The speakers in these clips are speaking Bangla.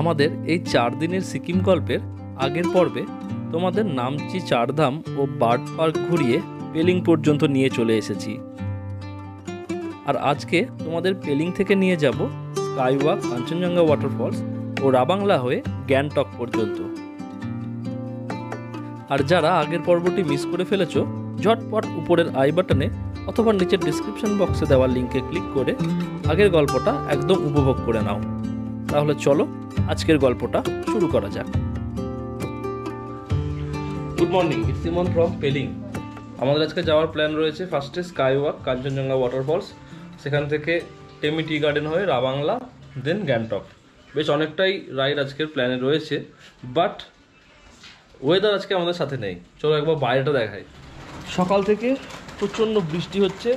আমাদের এই 4 দিনের সিকিম গল্পের আগের পর্বে তোমাদের নামচি চারধাম ও বার্ড পার্ক ঘুরিয়ে পেলিং পর্যন্ত নিয়ে চলে এসেছি। আর আজকে তোমাদের পেলিং থেকে নিয়ে যাব স্কাইওয়াক, কাঞ্চনজঙ্ঘা ওয়াটারফলস ও রাবাংলা হয়ে গ্যাংটক পর্যন্ত। আর যারা আগের পর্বটি মিস করে ফেলেছো, ঝটপট উপরের আই বাটনে অথবা নিচের ডিসক্রিপশন বক্সে দেওয়া লিঙ্কে ক্লিক করে আগের গল্পটা একদম উপভোগ করে নাও। তাহলে চলো আজকের গল্পটা শুরু করা যাক। Good morning, it's Emon from Pelling. আমাদের আজকে যাওয়ার প্ল্যান রয়েছে ফার্স্টে স্কাইওয়াক, কাঞ্চনজঙ্ঘা ওয়াটারফলস, সেখান থেকে টেমি টি গার্ডেন হয়ে রাবাংলা, দেন গ্যাংটক। বেশ অনেকটাই রাইড আজকের প্ল্যানে রয়েছে, বাট ওয়েদার আজকে আমাদের সাথে নেই। চলো একবার বাইরেটা দেখাই। সকাল থেকে প্রচণ্ড বৃষ্টি হচ্ছে,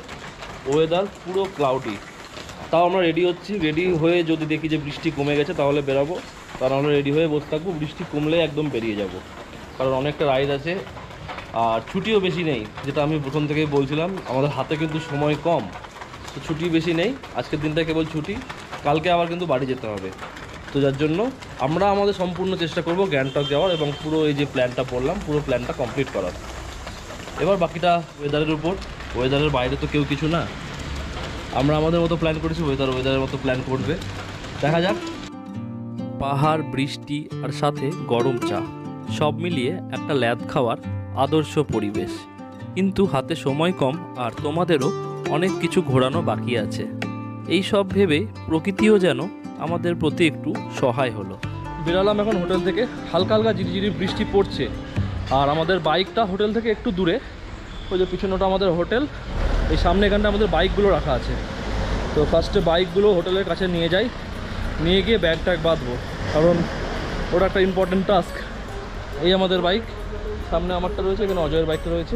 ওয়েদার পুরো ক্লাউডি। তাও আমরা রেডি হচ্ছি, রেডি হয়ে যদি দেখি যে বৃষ্টি কমে গেছে তাহলে বেরাবো, তার আমরা রেডি হয়ে বসে থাকবো। বৃষ্টি কমলে একদম বেরিয়ে যাব, কারণ অনেকটা রাইড আছে আর ছুটিও বেশি নেই। যেটা আমি প্রথম থেকেই বলছিলাম, আমাদের হাতে কিন্তু সময় কম, তো ছুটি বেশি নেই। আজকের দিনটা কেবল ছুটি, কালকে আবার কিন্তু বাড়ি যেতে হবে। তো যার জন্য আমরা আমাদের সম্পূর্ণ চেষ্টা করব গ্যাংটক যাওয়ার এবং পুরো এই যে প্ল্যানটা বললাম পুরো প্ল্যানটা কমপ্লিট করার। এবার বাকিটা ওয়েদারের উপর, ওয়েদারের বাইরে তো কেউ কিছু না। আমরা আমাদের মতো প্ল্যান করেছি, ওয়েদারের মতো প্ল্যান করবে, দেখা যাক। পাহাড়, বৃষ্টি আর সাথে গরম চা সব মিলিয়ে একটা ল্যাদ খাওয়ার আদর্শ পরিবেশ। কিন্তু হাতে সময় কম আর তোমাদেরও অনেক কিছু ঘোরানো বাকি আছে। এই সব ভেবে প্রকৃতিও যেন আমাদের প্রতি একটু সহায় হলো। বেরালাম এখন হোটেল থেকে, হালকা হালকা ঝিরিঝিরি বৃষ্টি পড়ছে। আর আমাদের বাইকটা হোটেল থেকে একটু দূরে, ওই যে পিছনেটা আমাদের হোটেল, এই সামনে এখানটা আমাদের বাইকগুলো রাখা আছে। তো ফার্স্টে বাইকগুলো হোটেলের কাছে নিয়ে যাই, নিয়ে গিয়ে ব্যাগ ট্যাগ বাঁধবো, কারণ ওটা একটা ইম্পর্টেন্ট টাস্ক। এই আমাদের বাইক, সামনে আমারটা রয়েছে, এখানে অজয়ের বাইকটা রয়েছে,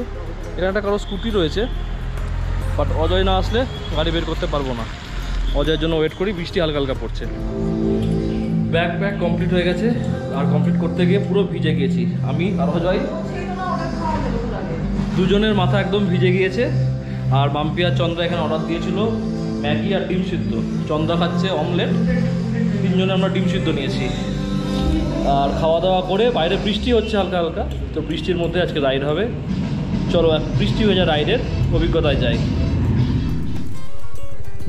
এখানে একটা কারো স্কুটি রয়েছে, বাট অজয় না আসলে গাড়ি বের করতে পারবো না। অজয়ের জন্য ওয়েট করি, বৃষ্টি হালকা হালকা পড়ছে। ব্যাগ প্যাক কমপ্লিট হয়ে গেছে, আর কমপ্লিট করতে গিয়ে পুরো ভিজে গিয়েছি আমি আর অজয়, দুজনের মাথা একদম ভিজে গিয়েছে। আর মাম্পি আর চন্দ্রা এখানে অর্ডার দিয়েছিল ম্যাগি আর ডিম সিদ্ধ। চন্দ্রা খাচ্ছে অমলেট, তিনজনে আমরা ডিম সিদ্ধ নিয়েছি। আর খাওয়া দাওয়া করে, বাইরে বৃষ্টি হচ্ছে হালকা হালকা, তো বৃষ্টির মধ্যে আজকে রাইড হবে। চলো বৃষ্টি হয়ে যায়, রাইডের অভিজ্ঞতায় যাই।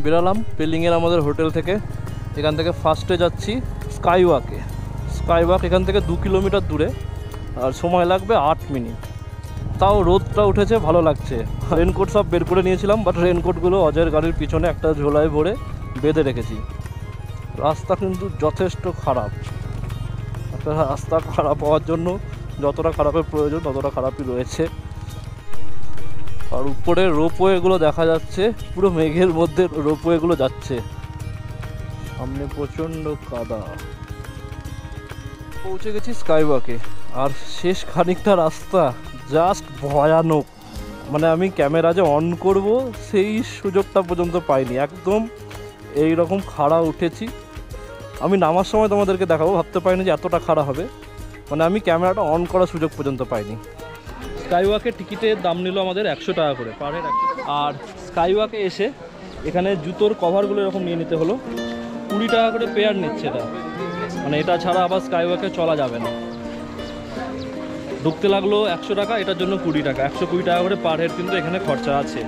বেরালাম পেলিংয়ের আমাদের হোটেল থেকে। এখান থেকে ফার্স্টে যাচ্ছি স্কাইওয়াকে। স্কাইওয়াক এখান থেকে 2 কিলোমিটার দূরে, আর সময় লাগবে 8 মিনিট। তাও রোদটা উঠেছে, ভালো লাগছে। রেনকোট সব বের করে নিয়েছিলাম, বাট রেনকোটগুলো অজয়ের গাড়ির পিছনে একটা ঝোলায় ভরে বেঁধে রেখেছি। রাস্তা কিন্তু যথেষ্ট খারাপ। একটা রাস্তা খারাপ হওয়ার জন্য যতটা খারাপের প্রয়োজন ততটা খারাপই রয়েছে। আর উপরে রোপওয়েগুলো দেখা যাচ্ছে, পুরো মেঘের মধ্যে রোপওয়েগুলো যাচ্ছে। সামনে প্রচণ্ড কাদা। পৌঁছে গেছি স্কাইওয়াকে, আর শেষ খানিকটা রাস্তা জাস্ট ভয়ানক। মানে আমি ক্যামেরা যে অন করব সেই সুযোগটা পর্যন্ত পাইনি। একদম এই রকম খাড়া উঠেছি। আমি নামার সময় তোমাদেরকে দেখাবো, ভাবতে পারিনি যে এতটা খাড়া হবে। মানে আমি ক্যামেরাটা অন করার সুযোগ পর্যন্ত পাইনি। স্কাইওয়াকের টিকিটের দাম নিল আমাদের 100 টাকা করে, পার হেড 100। আর স্কাইওয়াকে এসে এখানে জুতোর কভারগুলো এরকম নিয়ে নিতে হলো, 20 টাকা করে পেয়ার নিচ্ছে এটা। মানে এটা ছাড়া আবার স্কাইওয়াকে চলা যাবে না। ঢুকতে লাগলো 100 টাকা, এটার জন্য 20 টাকা, 120 টাকা করে পার হেড কিন্তু এখানে খরচা আছে।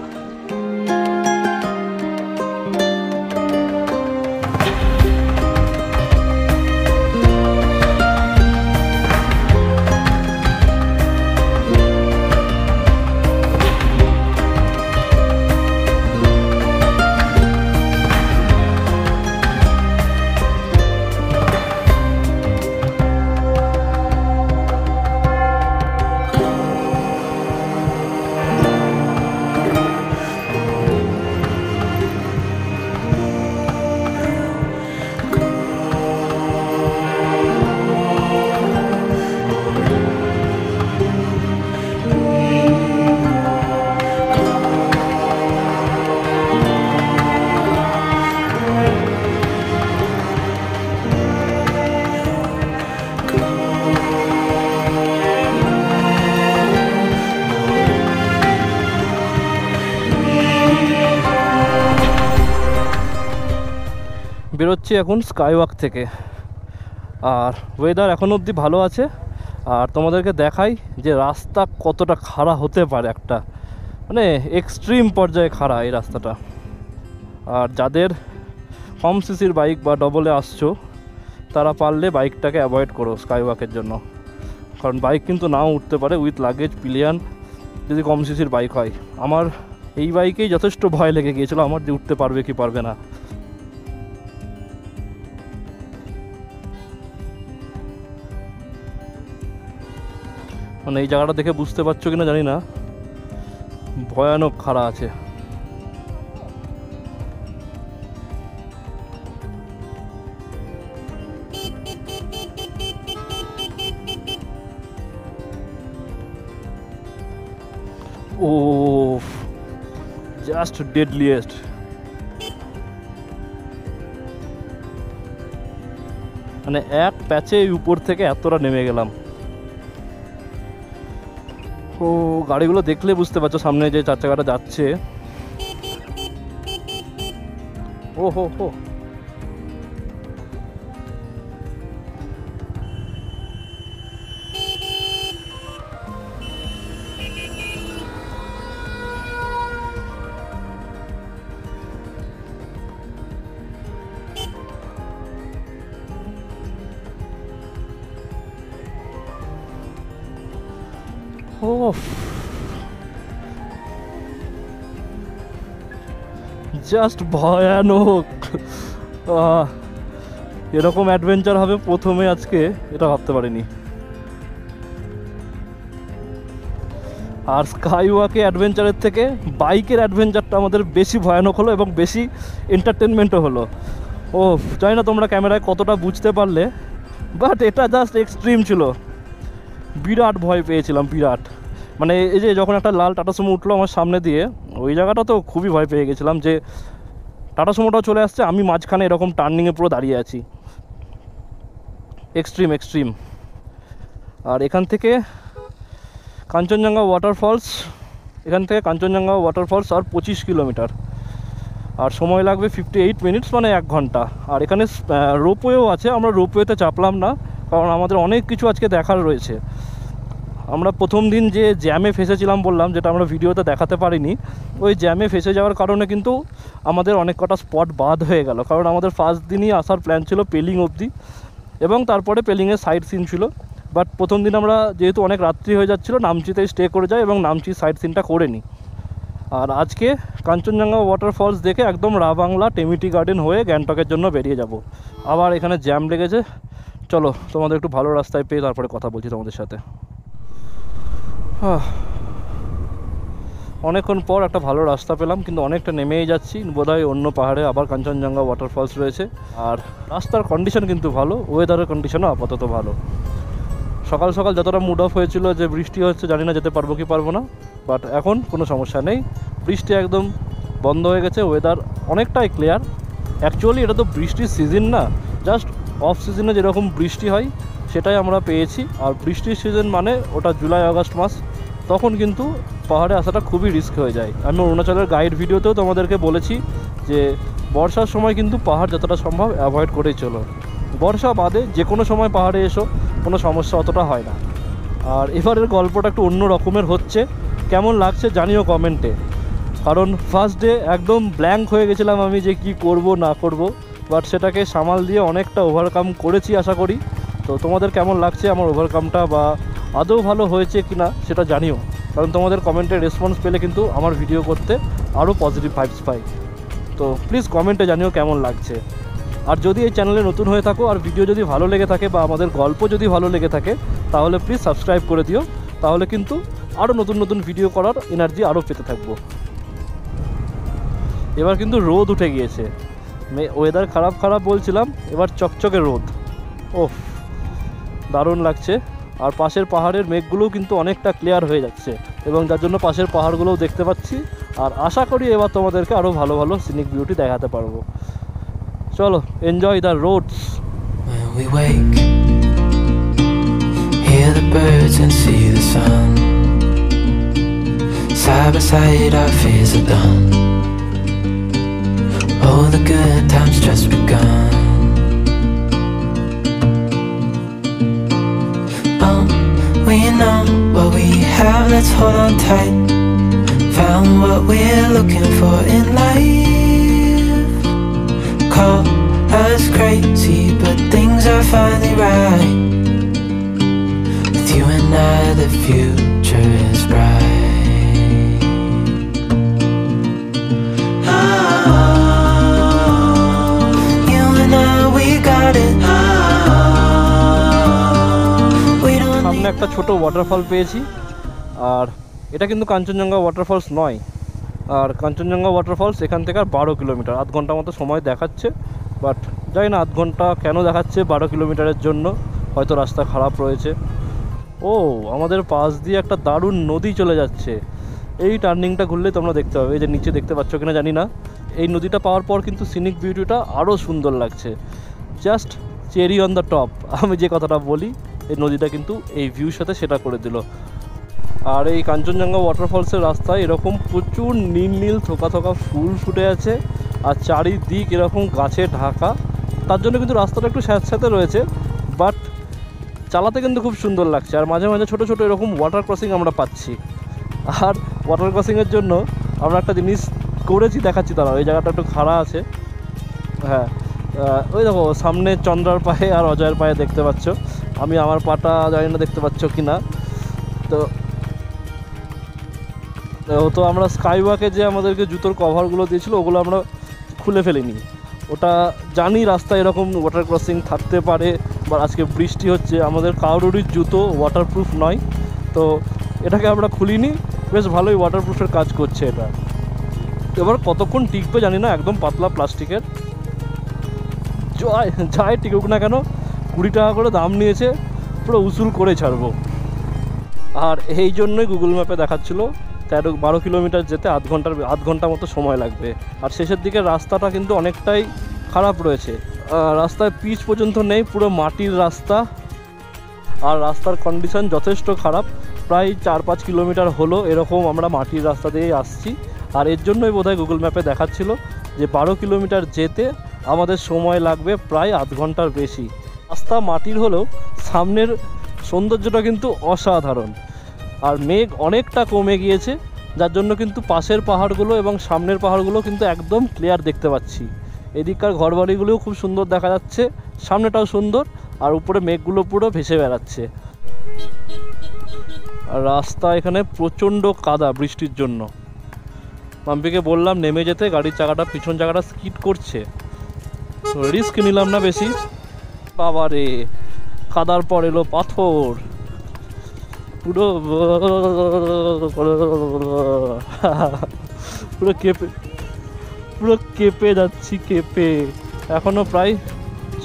বেরোচ্ছি এখন স্কাইওয়াক থেকে। আর ওয়েদার এখনও অবধি ভালো আছে। আর তোমাদেরকে দেখাই যে রাস্তা কতটা খাড়া হতে পারে, একটা মানে এক্সট্রিম পর্যায়ে খাড়া এই রাস্তাটা। আর যাদের কম সিসির বাইক বা ডবলে আসছো তারা পারলে বাইকটাকে অ্যাভয়েড করো স্কাই ওয়াকের জন্য, কারণ বাইক কিন্তু নাও উঠতে পারে উইথ লাগেজ পিলিয়ান যদি কম সিসির বাইক হয়। আমার এই বাইকেই যথেষ্ট ভয় লেগে গিয়েছিলো আমার যে উঠতে পারবে কি পারবে না। মানে এই জায়গাটা দেখে বুঝতে পারছো কিনা জানি না, ভয়ানক খাড়া আছে। ও জাস্ট ডেডলিয়েস্ট। মানে এক প্যাচে উপর থেকে এতটা নেমে গেলাম। ও গাড়িগুলো দেখলে বুঝতে পারছো সামনে যে চার চাকাটা যাচ্ছে। ও হো হো, জাস্ট ভয়ানক। এরকম অ্যাডভেঞ্চার হবে প্রথমে আজকে এটা ভাবতে পারিনি। আর স্কাই ওয়াকে অ্যাডভেঞ্চারের থেকে বাইকের অ্যাডভেঞ্চারটা আমাদের বেশি ভয়ানক হলো এবং বেশি এন্টারটেনমেন্টও হলো। ও জানি না তোমরা ক্যামেরায় কতটা বুঝতে পারলে, বাট এটা জাস্ট এক্সট্রিম ছিল। বিরাট ভয় পেয়েছিলাম, বিরাট। মানে এই যে যখন একটা লাল টাটা সুমো উঠলো আমার সামনে দিয়ে, ওই জায়গাটা তো খুবই ভয় পেয়ে গেছিলাম যে টাটা সুমোটাও চলে আসছে, আমি মাঝখানে এরকম টার্নিংয়ে পুরো দাঁড়িয়ে আছি। Extreme extreme. আর এখান থেকে কাঞ্চনজঙ্ঘা ওয়াটারফলস, এখান থেকে কাঞ্চনজঙ্ঘা ওয়াটারফলস আর 25 কিলোমিটার, আর সময় লাগবে 58 মিনিটস, মানে 1 ঘন্টা। আর এখানে রোপওয়েও আছে, আমরা রোপওয়েতে চাপলাম না কারণ আমাদের অনেক কিছু আজকে দেখার রয়েছে। আমরা প্রথম দিন যে জ্যামে ফেসেছিলাম বললাম, যেটা আমরা ভিডিওতে দেখাতে পারিনি, ওই জ্যামে ফেসে যাওয়ার কারণে কিন্তু আমাদের অনেক কটা স্পট বাদ হয়ে গেল। কারণ আমাদের ফার্স্ট দিনই আসার প্ল্যান ছিল পেলিং অবধি, এবং তারপরে পেলিংয়ের সাইড সিন ছিল। বাট প্রথম দিন আমরা যেহেতু অনেক রাত্রি হয়ে যাচ্ছিলো, নামচিতেই স্টে করে যাই এবং নামচির সাইড সিনটা করে নিই। আর আজকে কাঞ্চনজঙ্ঘা ওয়াটারফলস দেখে একদম রাবাংলা টেমিটি গার্ডেন হয়ে গ্যাংটকের জন্য বেরিয়ে যাব। আবার এখানে জ্যাম লেগেছে, চলো তোমাদের একটু ভালো রাস্তায় পেয়ে তারপরে কথা বলছি তোমাদের সাথে। অনেকক্ষণ পর একটা ভালো রাস্তা পেলাম, কিন্তু অনেকটা নেমেই যাচ্ছি, বোধহয় অন্য পাহাড়ে আবার কাঞ্চনজঙ্ঘা ওয়াটারফলস রয়েছে। আর রাস্তার কন্ডিশন কিন্তু ভালো, ওয়েদারের কন্ডিশনও আপাতত ভালো। সকাল সকাল যতটা মুড অফ হয়েছিল যে বৃষ্টি হচ্ছে, জানি না যেতে পারবো কি পারবো না, বাট এখন কোনো সমস্যা নেই, বৃষ্টি একদম বন্ধ হয়ে গেছে, ওয়েদার অনেকটাই ক্লিয়ার। অ্যাকচুয়ালি এটা তো বৃষ্টির সিজন না, জাস্ট অফ সিজনে যেরকম বৃষ্টি হয় সেটাই আমরা পেয়েছি। আর বৃষ্টির সিজন মানে ওটা জুলাই আগস্ট মাস, তখন কিন্তু পাহাড়ে আসাটা খুবই রিস্ক হয়ে যায়। আমি অরুণাচলের গাইড ভিডিওতেও তোমাদেরকে বলেছি যে বর্ষার সময় কিন্তু পাহাড় যতটা সম্ভব অ্যাভয়েড করেই চলো। বর্ষা বাদে যে কোনো সময় পাহাড়ে এসো, কোনো সমস্যা অতটা হয় না। আর এবারের গল্পটা একটু অন্য রকমের হচ্ছে, কেমন লাগছে জানিও কমেন্টে। কারণ ফার্স্ট ডে একদম ব্ল্যাঙ্ক হয়ে গেছিলাম আমি যে কি করব না করব, বাট সেটাকে সামাল দিয়ে অনেকটা ওভারকাম করেছি আশা করি। তো তোমাদের কেমন লাগছে আমার ওভারকামটা, বা আদৌ ভালো হয়েছে কি না সেটা জানিও, কারণ তোমাদের কমেন্টের রেসপন্স পেলে কিন্তু আমার ভিডিও করতে আরও পজিটিভ ভাইবস পাই। তো প্লিজ কমেন্টে জানিও কেমন লাগছে। আর যদি এই চ্যানেলে নতুন হয়ে থাকো আর ভিডিও যদি ভালো লেগে থাকে বা আমাদের গল্প যদি ভালো লেগে থাকে, তাহলে প্লিজ সাবস্ক্রাইব করে দিও, তাহলে কিন্তু আরও নতুন নতুন ভিডিও করার এনার্জি আরও পেতে থাকবো। এবার কিন্তু রোদ উঠে গিয়েছে, ওয়েদার খারাপ খারাপ বলছিলাম, এবার চকচকে রোদ। ওফ, দারুণ লাগছে। আর পাশের পাহাড়ের মেঘগুলোও কিন্তু অনেকটা ক্লিয়ার হয়ে যাচ্ছে, এবং যার জন্য পাশের পাহাড়গুলোও দেখতে পাচ্ছি। আর আশা করি এবার তোমাদেরকে আরও ভালো ভালো সিনিক বিউটি দেখাতে পারবো। চলো, enjoy the roads. When we wake, hear the birds and see the sun. Side by side our fears are done. All the good times just begun. let's hold on tight. Found what we're looking for in life. Call us crazy, but things are finally right. With you and I, the future is bright. Oh, you and I, we got it. সামনে একটা ছোট ওয়াটারফল পেয়েছি, আর এটা কিন্তু কাঞ্চনজঙ্ঘা ওয়াটারফলস নয়। আর কাঞ্চনজঙ্ঘা ওয়াটারফলস এখান থেকে আর 12 কিলোমিটার, আধ ঘন্টা মতো সময় দেখাচ্ছে। বাট জানি না আধ ঘন্টা কেন দেখাচ্ছে 12 কিলোমিটারের জন্য, হয়তো রাস্তা খারাপ রয়েছে। ও, আমাদের পাশ দিয়ে একটা দারুণ নদী চলে যাচ্ছে। এই টার্নিংটা ঘুরলে তোমরা দেখতে পাবে, এই যে নিচে দেখতে পাচ্ছ কিনা জানি না। এই নদীটা পাওয়ার পর কিন্তু সিনিক বিউটিটা আরও সুন্দর লাগছে। Just cherry on the top, আমি যে কথাটা বলি, এই নদীটা কিন্তু এই ভিউর সাথে সেটা করে দিল। আর এই কাঞ্চনজঙ্ঘা ওয়াটারফলসের রাস্তায় এরকম প্রচুর নীল নীল থোকা থোকা ফুল ফুটে আছে, আর চারিদিক এরকম গাছে ঢাকা। তার জন্য কিন্তু রাস্তাটা একটু স্যাঁতস্যাঁতে রয়েছে, বাট চালাতে কিন্তু খুব সুন্দর লাগছে। আর মাঝে মাঝে ছোটো ছোটো এরকম ওয়াটার ক্রসিং আমরা পাচ্ছি। আর ওয়াটার ক্রসিংয়ের জন্য আমরা একটা জিনিস করেছি, দেখাচ্ছি। তারা ওই জায়গাটা একটু খাড়া আছে। হ্যাঁ, ওই দেখো সামনে চন্দ্রার পায়ে আর অজয়ের পায়ে দেখতে পাচ্ছ। আমি আমার পাটা জানি না দেখতে পাচ্ছ কি না। তো আমরা স্কাই ওয়াকে যে আমাদেরকে জুতোর কভারগুলো দিয়েছিল, ওগুলো আমরা খুলে ফেলিনি। ওটা জানি রাস্তায় এরকম ওয়াটার ক্রসিং থাকতে পারে, বা আজকে বৃষ্টি হচ্ছে, আমাদের কারোরই জুতো ওয়াটারপ্রুফ নয়, তো এটাকে আমরা খুলিনি। বেশ ভালোই ওয়াটারপ্রুফের কাজ করছে এটা। এবার কতক্ষণ টিকবে জানি না, একদম পাতলা প্লাস্টিকের, যাই টিকুক না কেন। 20 টাকা করে দাম নিয়েছে, পুরো উসুল করে ছাড়বো। আর এই জন্যই গুগল ম্যাপে দেখাচ্ছিলো 12 কিলোমিটার যেতে আধ ঘন্টা মতো সময় লাগবে। আর শেষের দিকে রাস্তাটা কিন্তু অনেকটাই খারাপ রয়েছে, রাস্তায় পিচ পর্যন্ত নেই, পুরো মাটির রাস্তা। আর রাস্তার কন্ডিশন যথেষ্ট খারাপ। প্রায় 4-5 কিলোমিটার হলো এরকম আমরা মাটির রাস্তা দিয়েই আসছি। আর এর জন্যই বোধহয় গুগল ম্যাপে দেখাচ্ছিল যে 12 কিলোমিটার যেতে আমাদের সময় লাগবে প্রায় আধ ঘন্টার বেশি। রাস্তা মাটির হলেও সামনের সৌন্দর্যটা কিন্তু অসাধারণ। আর মেঘ অনেকটা কমে গিয়েছে, যার জন্য কিন্তু পাশের পাহাড়গুলো এবং সামনের পাহাড়গুলো কিন্তু একদম ক্লিয়ার দেখতে পাচ্ছি। এদিককার ঘরবাড়িগুলোও খুব সুন্দর দেখা যাচ্ছে, সামনেটাও সুন্দর, আর উপরে মেঘগুলো পুরো ভেসে বেড়াচ্ছে। আর রাস্তা এখানে প্রচণ্ড কাদা বৃষ্টির জন্য। মাম্পিকে বললাম নেমে যেতে, গাড়ির চাকাটা পিছন চাকাটা স্কিড করছে, রিস্ক নিলাম না বেশি। বাবা রে, কাদার পর এলো পাথর, পুরো কেঁপে যাচ্ছি, কেঁপে। এখনো প্রায়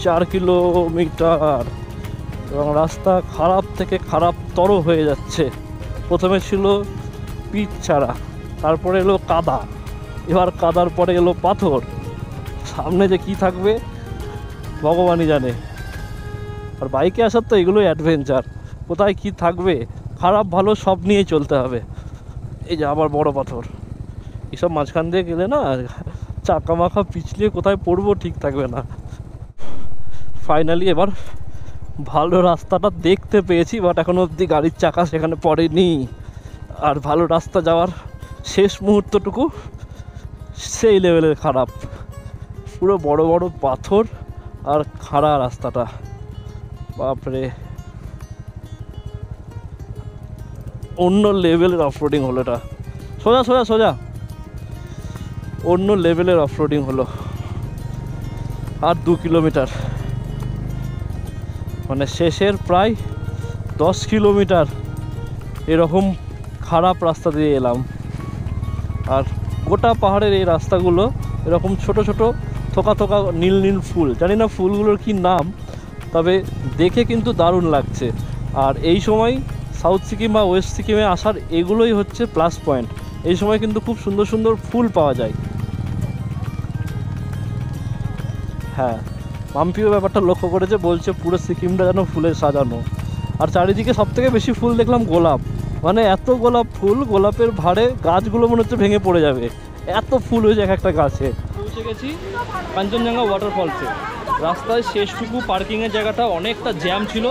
4 কিলোমিটার এবং রাস্তা খারাপ থেকে খারাপতর হয়ে যাচ্ছে। প্রথমে ছিল পিচ ছাড়া, তারপরে এলো কাদা, এবার কাদার পরে এলো পাথর। সামনে যে কি থাকবে ভগবানই জানে। আর বাইকে আসার তো এগুলোই অ্যাডভেঞ্চার, কোথায় কি থাকবে, খারাপ ভালো সব নিয়ে চলতে হবে। এই যে আবার বড় পাথর, এসব মাঝখান দিয়ে গেলে না চাকা মাখা পিছলিয়ে কোথায় পড়বো ঠিক থাকবে না। ফাইনালি এবার ভালো রাস্তাটা দেখতে পেয়েছি, বাট এখনো অবধি গাড়ির চাকা সেখানে পড়েনি। আর ভালো রাস্তা যাওয়ার শেষ মুহূর্তটুকু সেই লেভেলের খারাপ, পুরো বড় বড় পাথর আর খাড়া রাস্তাটা, বাপরে। অন্য লেভেলের অফরোডিং হলো এটা, সোজা সোজা সোজা, অন্য লেভেলের অফরোডিং হলো। আর 2 কিলোমিটার, মানে শেষের প্রায় 10 কিলোমিটার এরকম খারাপ রাস্তা দিয়ে এলাম। আর গোটা পাহাড়ের এই রাস্তাগুলো এরকম ছোট ছোট থোকা থোকা নীল নীল ফুল, জানি না ফুলগুলোর কি নাম, তবে দেখে কিন্তু দারুণ লাগছে। আর এই সময় সাউথ সিকিম বা ওয়েস্ট সিকিমে আসার এগুলোই হচ্ছে প্লাস পয়েন্ট। এই সময় কিন্তু খুব সুন্দর সুন্দর ফুল পাওয়া যায়। হ্যাঁ, মাম্পিও ব্যাপারটা লক্ষ্য করেছে, বলছে পুরো সিকিমটা যেন ফুলে সাজানো। আর চারিদিকে সবথেকে বেশি ফুল দেখলাম গোলাপ, মানে এত গোলাপ ফুল, গোলাপের ভাড়ে গাছগুলো মনে হচ্ছে ভেঙে পড়ে যাবে, এত ফুল হয়েছে এক একটা গাছে। পৌঁছে গেছি কাঞ্চনজঙ্ঘা ওয়াটারফলসে। রাস্তায় শেষটুকু পার্কিংয়ের জায়গাটা অনেকটা জ্যাম ছিল,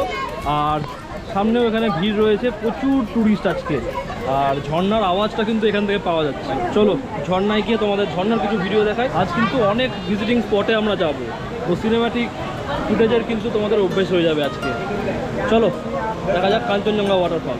আর সামনেও এখানে ভিড় রয়েছে, প্রচুর ট্যুরিস্ট আজকে। আর ঝর্ণার আওয়াজটা কিন্তু এখান থেকে পাওয়া যাচ্ছে। চলো ঝর্ণায় গিয়ে তোমাদের ঝর্ণার কিছু ভিডিও দেখাই। আজ কিন্তু অনেক ভিজিটিং স্পটে আমরা যাব, তো সিনেম্যাটিক ফুটেজের কিন্তু তোমাদের অভ্যেস হয়ে যাবে আজকে। চলো দেখা যাক কাঞ্চনজঙ্ঘা ওয়াটারফল।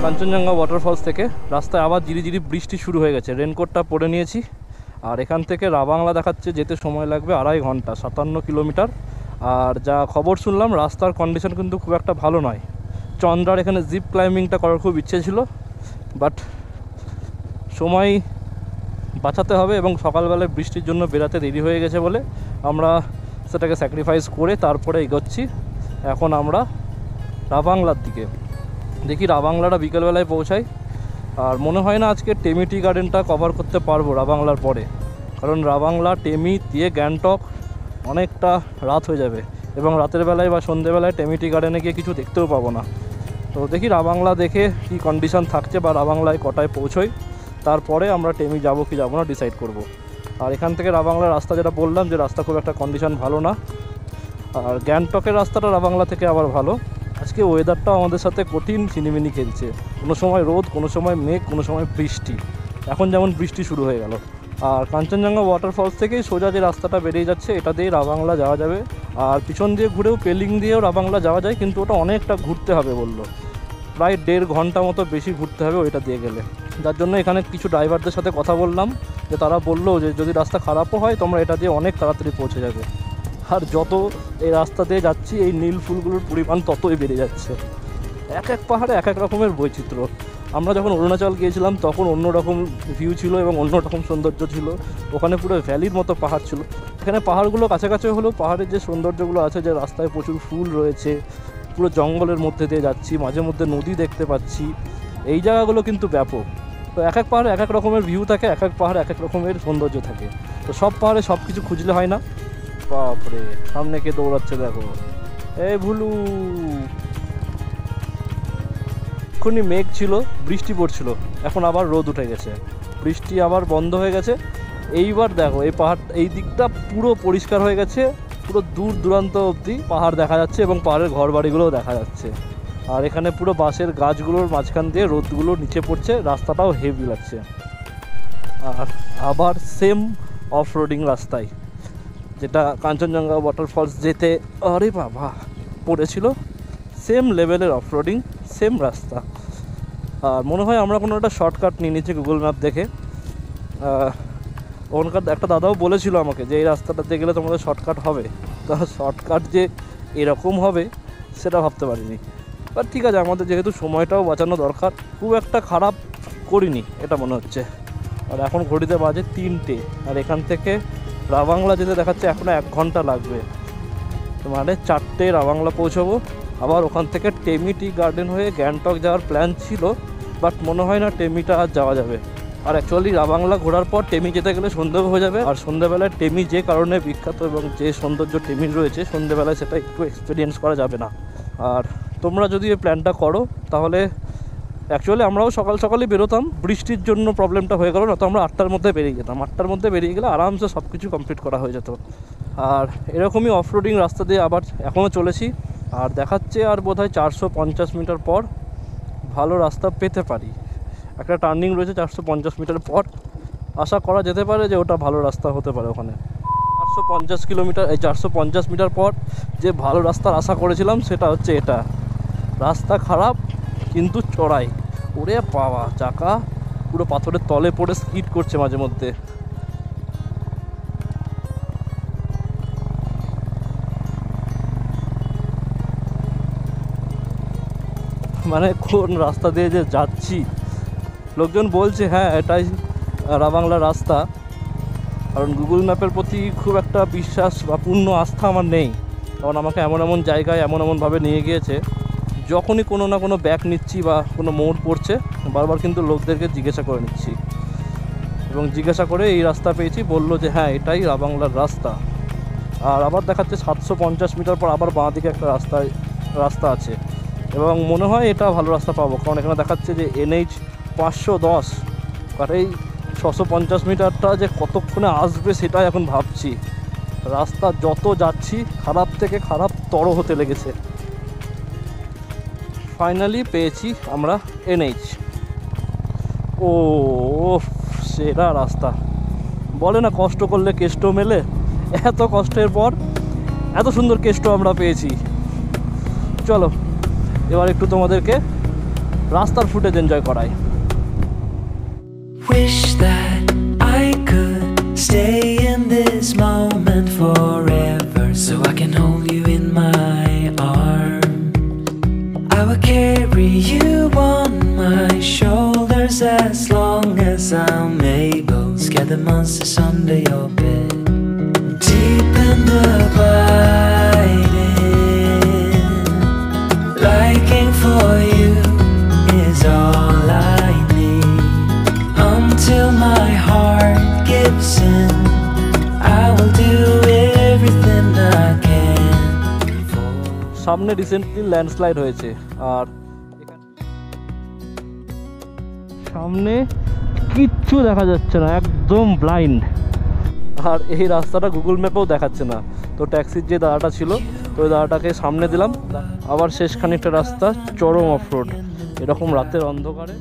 কাঞ্চনজঙ্ঘা ওয়াটারফলস থেকে রাস্তায় আবার ধীরে ধীরে বৃষ্টি শুরু হয়ে গেছে। রেনকোটটা পরে নিয়েছি। আর এখান থেকে রাবাংলা দেখাচ্ছে যেতে সময় লাগবে 2.5 ঘন্টা, 57 কিলোমিটার। আর যা খবর শুনলাম রাস্তার কন্ডিশন কিন্তু খুব একটা ভালো নয়। চন্দ্রার এখানে জিপ ক্লাইম্বিংটা করার খুব ইচ্ছে ছিল, বাট সময় বাঁচাতে হবে এবং সকালবেলায় বৃষ্টির জন্য বেরাতে দেরি হয়ে গেছে বলে আমরা সেটাকে স্যাক্রিফাইস করে তারপরে এগোচ্ছি। এখন আমরা রাবাংলার দিকে। দেখি রাবাংলাটা বিকেলবেলায় পৌঁছাই। আর মনে হয় না আজকে টেমি টি গার্ডেনটা কভার করতে পারবো রাবাংলার পরে, কারণ রাবাংলা টেমি দিয়ে গ্যাংটক অনেকটা রাত হয়ে যাবে এবং রাতের বেলায় বা সন্ধ্যেবেলায় টেমি টি গার্ডেনে গিয়ে কিছু দেখতেও পাবো না। তো দেখি রাবাংলা দেখে কি কন্ডিশন থাকছে বা রাবাংলায় কটায় পৌঁছোই, তারপরে আমরা টেমি যাবো কি যাবো না ডিসাইড করব। আর এখান থেকে রাবাংলার রাস্তা যেটা বললাম যে রাস্তা খুব একটা কন্ডিশন ভালো না, আর গ্যাংটকের রাস্তাটা রাবাংলা থেকে আবার ভালো। আজকে ওয়েদারটাও আমাদের সাথে কঠিন ছিনিমিনি খেলছে, কোনো সময় রোদ, কোনো সময় মেঘ, কোনো সময় বৃষ্টি। এখন যেমন বৃষ্টি শুরু হয়ে গেল। আর কাঞ্চনজঙ্ঘা ওয়াটারফলস থেকেই সোজা যে রাস্তাটা বেরিয়ে যাচ্ছে এটা দিয়েই রাবাংলা যাওয়া যাবে। আর পিছন দিয়ে ঘুরেও পেলিং দিয়েও রাবাংলা যাওয়া যায়, কিন্তু ওটা অনেকটা ঘুরতে হবে বললো, প্রায় 1.5 ঘন্টা মতো বেশি ঘুরতে হবে ওইটা দিয়ে গেলে। যার জন্য এখানে কিছু ড্রাইভারদের সাথে কথা বললাম, যে তারা বললো যে যদি রাস্তা খারাপও হয় তোমরা এটা দিয়ে অনেক তাড়াতাড়ি পৌঁছে যাবে। আর যত এই রাস্তা দিয়ে যাচ্ছি এই নীল ফুলগুলোর পরিমাণ ততই বেড়ে যাচ্ছে। এক এক পাহাড়ে এক এক রকমের বৈচিত্র্য। আমরা যখন অরুণাচল গিয়েছিলাম তখন অন্যরকম ভিউ ছিল এবং অন্যরকম সৌন্দর্য ছিল, ওখানে পুরো ভ্যালির মতো পাহাড় ছিল। এখানে পাহাড়গুলো কাছাকাছি হলেও পাহাড়ের যে সৌন্দর্যগুলো আছে, যে রাস্তায় প্রচুর ফুল রয়েছে, পুরো জঙ্গলের মধ্যে দিয়ে যাচ্ছি, মাঝে মধ্যে নদী দেখতে পাচ্ছি, এই জায়গাগুলো কিন্তু ব্যাপক। তো এক এক পাহাড়ে এক এক রকমের ভিউ থাকে, এক এক পাহাড়ে এক এক রকমের সৌন্দর্য থাকে। তো সব পাহাড়ে সব কিছু খুঁজলে হয় না। বাপরে সামনে কে দৌড়াচ্ছে দেখো, এই ভুলু। এক্ষুনি মেঘ ছিল, বৃষ্টি পড়ছিল, এখন আবার রোদ উঠে গেছে, বৃষ্টি আবার বন্ধ হয়ে গেছে। এইবার দেখো এই পাহাড়, এই দিকটা পুরো পরিষ্কার হয়ে গেছে, পুরো দূর দূরান্ত অবধি পাহাড় দেখা যাচ্ছে এবং পাহাড়ের ঘর বাড়িগুলোও দেখা যাচ্ছে। আর এখানে পুরো বাঁশের গাছগুলোর মাঝখান দিয়ে রোদগুলো নিচে পড়ছে, রাস্তাটাও হেভি লাগছে। আর আবার সেম অফ রোডিং রাস্তায়, যেটা কাঞ্চনজঙ্ঘা ওয়াটারফলস যেতে আরে বাবা পড়েছিল, সেম লেভেলের অফ রোডিং, সেম রাস্তা। আর মনে হয় আমরা কোনো একটা শর্টকাট নিয়ে নিচ্ছি গুগল ম্যাপ দেখে। ওখানকার একটা দাদাও বলেছিল আমাকে যে এই রাস্তাটাতে গেলে তোমাদের শর্টকাট হবে, তো শর্টকাট যে এরকম হবে সেটা ভাবতে পারিনি। বাট ঠিক আছে, আমাদের যেহেতু সময়টাও বাঁচানো দরকার, খুব একটা খারাপ করিনি এটা মনে হচ্ছে। আর এখন ঘড়িতে বাজে 3টে, আর এখান থেকে রাবাংলা যেতে দেখাচ্ছে এখনও 1 ঘন্টা লাগবে, মানে 4টে রাবাংলা পৌঁছাবো। আবার ওখান থেকে টেমি টি গার্ডেন হয়ে গ্যাংটক যাওয়ার প্ল্যান ছিল, বাট মনে হয় না টেমিটা আর যাওয়া যাবে। আর অ্যাকচুয়ালি রাবাংলা ঘোরার পর টেমি যেতে গেলে সন্ধ্যে হয়ে যাবে, আর সন্ধ্যেবেলায় টেমি যে কারণে বিখ্যাত এবং যে সৌন্দর্য টেমির রয়েছে, সন্ধ্যেবেলায় সেটা একটু এক্সপিরিয়েন্স করা যাবে না। আর তোমরা যদি এই প্ল্যানটা করো তাহলে অ্যাকচুয়ালি আমরাও সকাল সকালই বেরোতাম, বৃষ্টির জন্য প্রবলেমটা হয়ে গেল না, তো আমরা 8টার মধ্যে বেরিয়ে যেতাম। 8টার মধ্যে বেরিয়ে গেলে আরামসে সব কিছু কমপ্লিট করা হয়ে যেত। আর এরকমই অফ রোডিং রাস্তা দিয়ে আবার এখনও চলেছি। আর দেখাচ্ছে আর বোধহয় 450 মিটার পর ভালো রাস্তা পেতে পারি। একটা টার্নিং রয়েছে 450 মিটার পর, আশা করা যেতে পারে যে ওটা ভালো রাস্তা হতে পারে। ওখানে 450 কিলোমিটার, এই 450 মিটার পর যে ভালো রাস্তার আশা করেছিলাম সেটা হচ্ছে এটা। রাস্তা খারাপ কিন্তু চড়াই, ওরে বাবা, চাকা পুরো পাথরের তলে পড়ে স্কিড করছে মাঝে মধ্যে। মানে কোন রাস্তা দিয়ে যে যাচ্ছি, লোকজন বলছে হ্যাঁ এটাই রাবাংলা রাস্তা, কারণ গুগল ম্যাপের প্রতি খুব একটা বিশ্বাস বা পূর্ণ আস্থা আমার নেই, কারণ আমাকে এমন এমন জায়গায় এমনভাবে নিয়ে গিয়েছে যখনই কোনো না কোনো ব্যাক নিচ্ছি বা কোনো মোড় পড়ছে বারবার কিন্তু লোকদেরকে জিজ্ঞাসা করে নিচ্ছি, এবং জিজ্ঞাসা করে এই রাস্তা পেয়েছি, বললো যে হ্যাঁ এটাই রাবাংলার রাস্তা। আর আবার দেখাচ্ছে 750 মিটার পর আবার বাঁ দিকে একটা রাস্তা আছে, এবং মনে হয় এটা ভালো রাস্তা পাবো, কারণ এখানে দেখাচ্ছে যে NH 510। আর এই 650 মিটারটা যে কতক্ষণে আসবে সেটাই এখন ভাবছি। রাস্তা যত যাচ্ছি খারাপ থেকে খারাপ তর হতে লেগেছে। ফাইনালি পেয়েছি আমরা NH। ও সেরা রাস্তা, বলে না কষ্ট করলে কেষ্ট মেলে, এত কষ্টের পর এত সুন্দর কেষ্ট আমরা পেয়েছি। চলো এবার একটু তোমাদেরকে রাস্তার ফুটেজ এনজয় করাই। Wish that I could stay in this moment forever, so I can hold you in my arms. I will carry you on my shoulders as long as I'm able. Scare the monsters under your bed, deep in the abiding. Liking for you is all I need. Until my heart gives in, I will do everything I can for. সামনে রিসেন্টলি ল্যান্ডস্লাইড হয়েছে, আর সামনে কিচ্ছু দেখা যাচ্ছে না, একদম ব্লাইন্ড। আর এই রাস্তাটা গুগল ম্যাপেও দেখাচ্ছে না। তো ট্যাক্সির যে দাদাটা ছিল, তো ওই দাদাটাকে সামনে দিলাম, আবার শেষ খানিকটা রাস্তা চরম অফরোড, এরকম রাতের অন্ধকারে।